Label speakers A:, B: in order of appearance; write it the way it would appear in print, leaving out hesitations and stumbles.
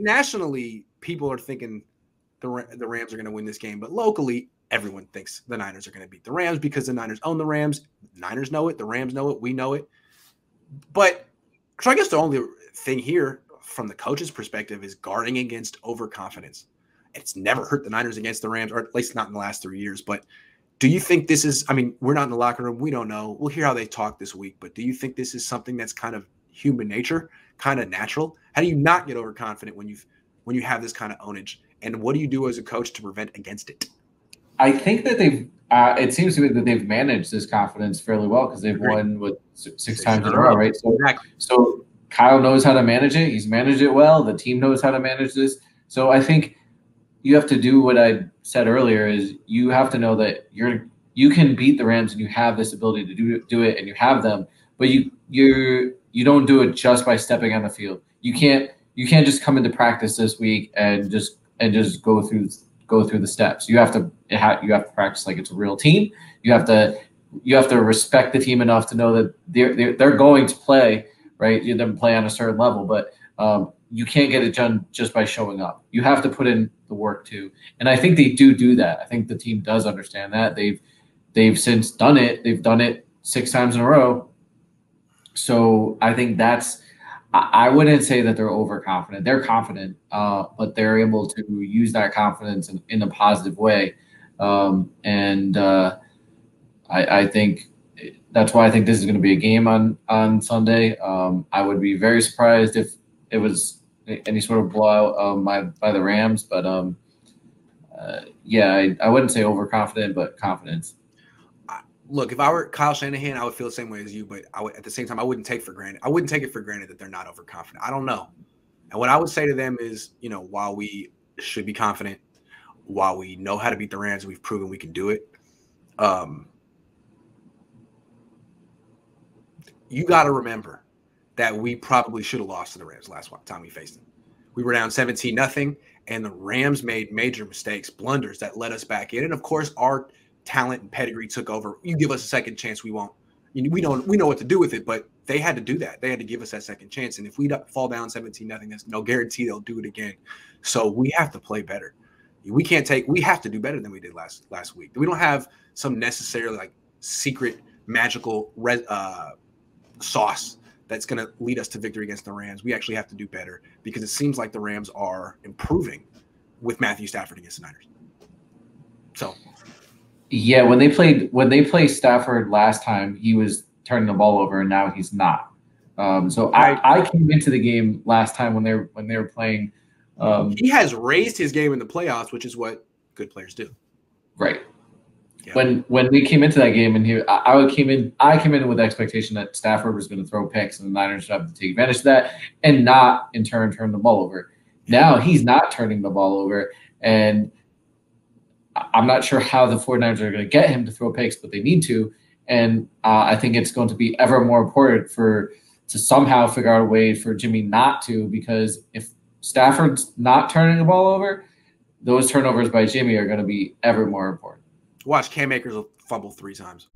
A: nationally, people are thinking the Rams are going to win this game, but locally, everyone thinks the Niners are going to beat the Rams because the Niners own the Rams. The Niners know it. The Rams know it. We know it. But so I guess the only thing here from the coach's perspective is guarding against overconfidence. It's never hurt the Niners against the Rams, or at least not in the last 3 years. But do you think this is – I mean, we're not in the locker room. We don't know. We'll hear how they talk this week. But do you think this is something that's kind of human nature, kind of natural? How do you not get overconfident when you have this kind of ownage? And what do you do as a coach to prevent against it?
B: I think that they've it seems to me that they've managed this confidence fairly well because they've won with six times in a row, right? So, so Kyle knows how to manage it. He's managed it well. The team knows how to manage this. So I think you have to do what I said earlier is you have to know that you can beat the Rams and you have this ability to do it and you have them, but you don't do it just by stepping on the field. You can't just come into practice this week and just go through the steps. You have to practice like it's a real team. You have to respect the team enough to know that they're going to play, right? You them play on a certain level, but you can't get it done just by showing up. You have to put in the work too. And I think they do that. I think the team does understand that. They've since done it. They've done it 6 times in a row. So I think I wouldn't say that they're overconfident. They're confident, but they're able to use that confidence in a positive way. I think that's why I think this is going to be a game on Sunday. I would be very surprised if it was any sort of blowout by the Rams. But, I wouldn't say overconfident, but confidence.
A: Look, if I were Kyle Shanahan, I would feel the same way as you, but at the same time, I wouldn't take it for granted that they're not overconfident. I don't know. And what I would say to them is, while we should be confident, while we know how to beat the Rams, we've proven we can do it. You got to remember that we probably should have lost to the Rams last time we faced them. We were down 17-0, and the Rams made major mistakes, blunders that led us back in. And, of course, our talent and pedigree took over. You give us a second chance, we won't. We know what to do with it, but they had to do that. They had to give us that second chance. And if we fall down 17-0, there's no guarantee they'll do it again. So we have to play better. We have to do better than we did last week. We don't have some necessarily like secret magical sauce that's going to lead us to victory against the Rams. We actually have to do better because it seems like the Rams are improving with Matthew Stafford against the Niners. So,
B: yeah, when they played Stafford last time, he was turning the ball over, and now he's not. I came into the game last time when they were playing.
A: He has raised his game in the playoffs, which is what good players do.
B: Right. Yeah. When we came into that game, and I came in with the expectation that Stafford was going to throw picks, and the Niners should have to take advantage of that, and not in turn turn the ball over. Now he's not turning the ball over, and I'm not sure how the 49ers are going to get him to throw picks, but they need to. And I think it's going to be ever more important to somehow figure out a way for Jimmy not to, because if Stafford's not turning the ball over, those turnovers by Jimmy are going to be ever more important.
A: Watch Cam Akers will fumble 3 times.